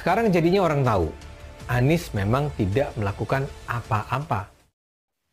Sekarang jadinya orang tahu, Anies memang tidak melakukan apa-apa.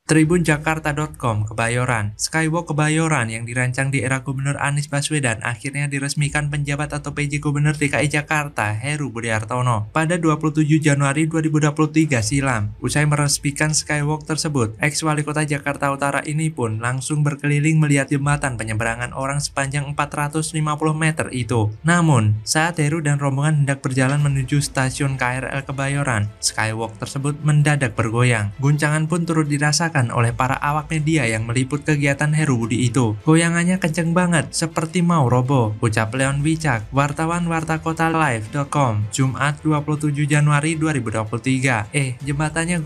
Tribunjakarta.com Kebayoran. Skywalk Kebayoran yang dirancang di era Gubernur Anies Baswedan akhirnya diresmikan penjabat atau PJ Gubernur DKI Jakarta Heru Budi Hartono pada 27 Januari 2023 silam. Usai meresmikan Skywalk tersebut, ex-wali kota Jakarta Utara ini pun langsung berkeliling melihat jembatan penyeberangan orang sepanjang 450 meter itu. Namun, saat Heru dan rombongan hendak berjalan menuju stasiun KRL Kebayoran, Skywalk tersebut mendadak bergoyang. Guncangan pun turut dirasakan oleh para awak media yang meliput kegiatan Heru Budi itu. Goyangannya kenceng banget, seperti mau roboh, ucap Leon Wicak, wartawan wartakotalive.com, Jumat 27 Januari 2023. Jembatannya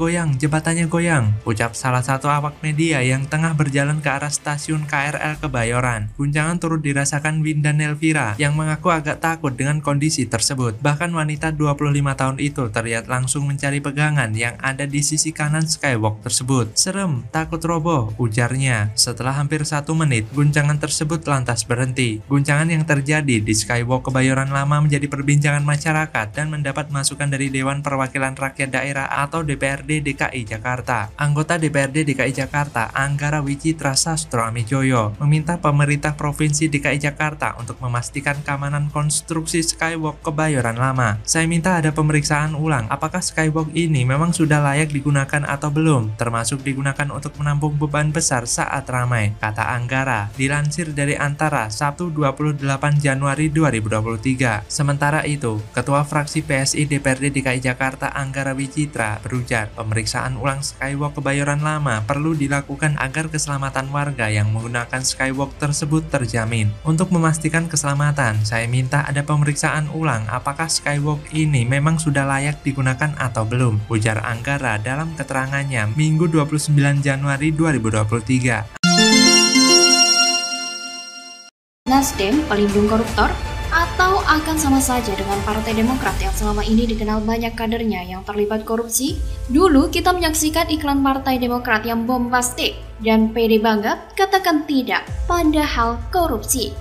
goyang, ucap salah satu awak media yang tengah berjalan ke arah stasiun KRL Kebayoran. Guncangan turut dirasakan Winda Nelvira yang mengaku agak takut dengan kondisi tersebut. Bahkan wanita 25 tahun itu terlihat langsung mencari pegangan yang ada di sisi kanan Skywalk tersebut. Serem, takut roboh, ujarnya. Setelah hampir 1 menit, guncangan tersebut lantas berhenti. Guncangan yang terjadi di Skywalk Kebayoran Lama menjadi perbincangan masyarakat dan mendapat masukan dari Dewan Perwakilan Rakyat Daerah atau DPRD DKI Jakarta. Anggota DPRD DKI Jakarta, Anggara Wicitra Sastro Amijoyo, meminta pemerintah Provinsi DKI Jakarta untuk memastikan keamanan konstruksi Skywalk Kebayoran Lama. Saya minta ada pemeriksaan ulang apakah Skywalk ini memang sudah layak digunakan atau belum, termasuk digunakan untuk menampung beban besar saat ramai, kata Anggara, dilansir dari Antara Sabtu 28 Januari 2023. Sementara itu, Ketua Fraksi PSI DPRD DKI Jakarta Anggara Wicitra berujar, pemeriksaan ulang Skywalk Kebayoran Lama perlu dilakukan agar keselamatan warga yang menggunakan Skywalk tersebut terjamin. Untuk memastikan keselamatan, saya minta ada pemeriksaan ulang apakah Skywalk ini memang sudah layak digunakan atau belum, ujar Anggara dalam keterangannya Minggu 29 Januari 2023. Nasdem pelindung koruptor? Atau akan sama saja dengan Partai Demokrat yang selama ini dikenal banyak kadernya yang terlibat korupsi? Dulu kita menyaksikan iklan Partai Demokrat yang bombastik dan pede banget katakan tidak, padahal korupsi.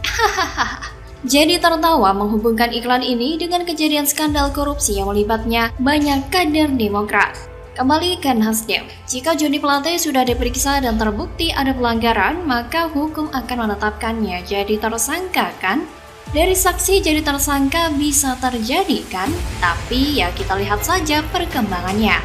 Jadi tertawa menghubungkan iklan ini dengan kejadian skandal korupsi yang melibatnya banyak kader Demokrat. Kembali ke Nasdem, jika Joni Plate sudah diperiksa dan terbukti ada pelanggaran, maka hukum akan menetapkannya jadi tersangka kan? Dari saksi jadi tersangka bisa terjadi kan? Tapi ya kita lihat saja perkembangannya.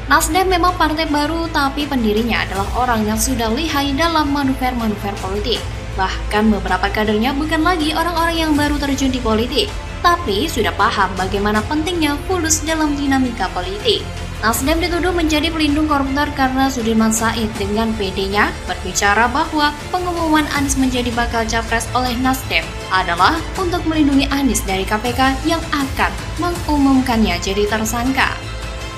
Nasdem memang partai baru, tapi pendirinya adalah orang yang sudah lihai dalam manuver-manuver politik. Bahkan beberapa kadernya bukan lagi orang-orang yang baru terjun di politik, tapi sudah paham bagaimana pentingnya fulus dalam dinamika politik. Nasdem dituduh menjadi pelindung koruptor karena Sudirman Said dengan PD-nya berbicara bahwa pengumuman Anies menjadi bakal capres oleh Nasdem adalah untuk melindungi Anies dari KPK yang akan mengumumkannya jadi tersangka.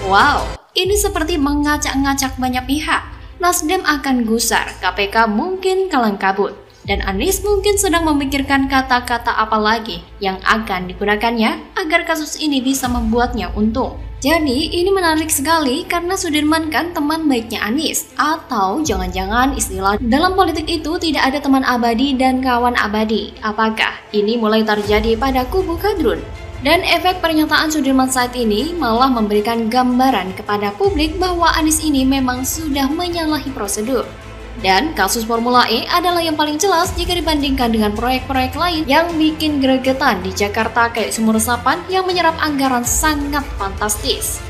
Wow, ini seperti mengacak-ngacak banyak pihak. Nasdem akan gusar, KPK mungkin kalang kabut, dan Anies mungkin sedang memikirkan kata-kata apa lagi yang akan digunakannya agar kasus ini bisa membuatnya untung. Jadi ini menarik sekali karena Sudirman kan teman baiknya Anies. Atau jangan-jangan istilah dalam politik itu tidak ada teman abadi dan kawan abadi. Apakah ini mulai terjadi pada kubu kadrun? Dan efek pernyataan Sudirman Said ini malah memberikan gambaran kepada publik bahwa Anies ini memang sudah menyalahi prosedur. Dan kasus Formula E adalah yang paling jelas jika dibandingkan dengan proyek-proyek lain yang bikin gregetan di Jakarta kayak Sumur Resapan yang menyerap anggaran sangat fantastis.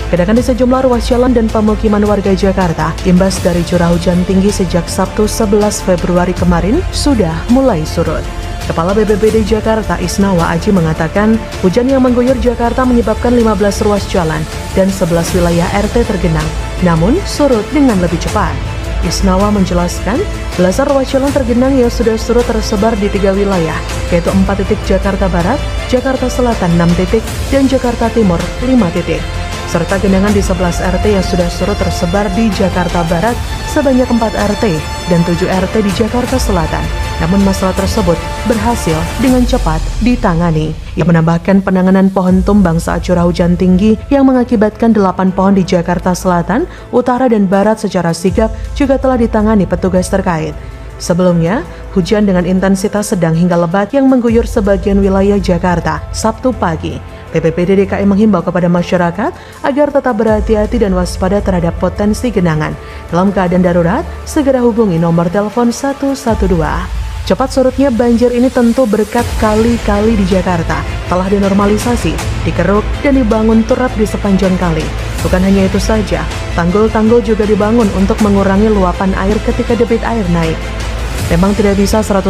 Kedatangan di sejumlah ruas jalan dan pemukiman warga Jakarta imbas dari curah hujan tinggi sejak Sabtu 11 Februari kemarin sudah mulai surut. Kepala BPBD Jakarta Isnawa Aji mengatakan hujan yang mengguyur Jakarta menyebabkan 15 ruas jalan dan 11 wilayah RT tergenang, namun surut dengan lebih cepat. Isnawa menjelaskan, belasan ruas jalan tergenang yang sudah surut tersebar di 3 wilayah, yaitu 4 titik Jakarta Barat, Jakarta Selatan 6 titik, dan Jakarta Timur 5 titik. Serta genangan di 11 RT yang sudah surut tersebar di Jakarta Barat sebanyak 4 RT dan 7 RT di Jakarta Selatan. Namun masalah tersebut berhasil dengan cepat ditangani. Ia menambahkan penanganan pohon tumbang saat curah hujan tinggi yang mengakibatkan 8 pohon di Jakarta Selatan, Utara, dan Barat secara sigap juga telah ditangani petugas terkait. Sebelumnya, hujan dengan intensitas sedang hingga lebat yang mengguyur sebagian wilayah Jakarta Sabtu pagi. BPBD DKI menghimbau kepada masyarakat agar tetap berhati-hati dan waspada terhadap potensi genangan. Dalam keadaan darurat, segera hubungi nomor telepon 112. Cepat surutnya banjir ini tentu berkat kali-kali di Jakarta telah dinormalisasi, dikeruk, dan dibangun turap di sepanjang kali. Bukan hanya itu saja, tanggul-tanggul juga dibangun untuk mengurangi luapan air ketika debit air naik. Memang tidak bisa 100%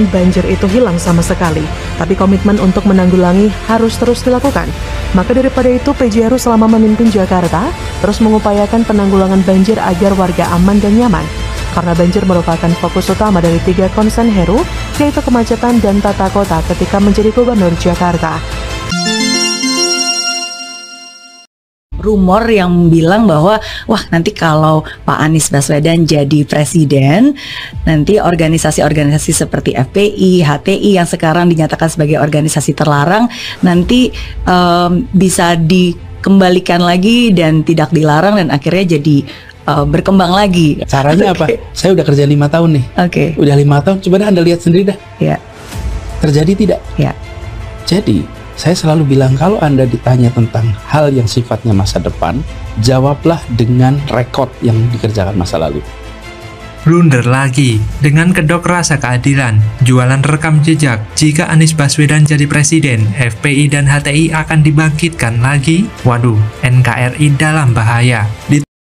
banjir itu hilang sama sekali, tapi komitmen untuk menanggulangi harus terus dilakukan. Maka daripada itu, PJ Heru selama memimpin Jakarta terus mengupayakan penanggulangan banjir agar warga aman dan nyaman. Karena banjir merupakan fokus utama dari 3 konsen Heru, yaitu kemacetan dan tata kota ketika menjadi gubernur Jakarta. Rumor yang bilang bahwa wah nanti kalau Pak Anies Baswedan jadi presiden, nanti organisasi-organisasi seperti FPI, HTI yang sekarang dinyatakan sebagai organisasi terlarang nanti bisa dikembalikan lagi dan tidak dilarang dan akhirnya jadi berkembang lagi. Caranya apa? Saya udah kerja 5 tahun nih. Udah 5 tahun, coba Anda lihat sendiri dah. Ya. Terjadi tidak? Ya. Jadi saya selalu bilang kalau Anda ditanya tentang hal yang sifatnya masa depan, jawablah dengan rekod yang dikerjakan masa lalu. Blunder lagi dengan kedok rasa keadilan, jualan rekam jejak. Jika Anies Baswedan jadi presiden, FPI dan HTI akan dibangkitkan lagi. Waduh, NKRI dalam bahaya.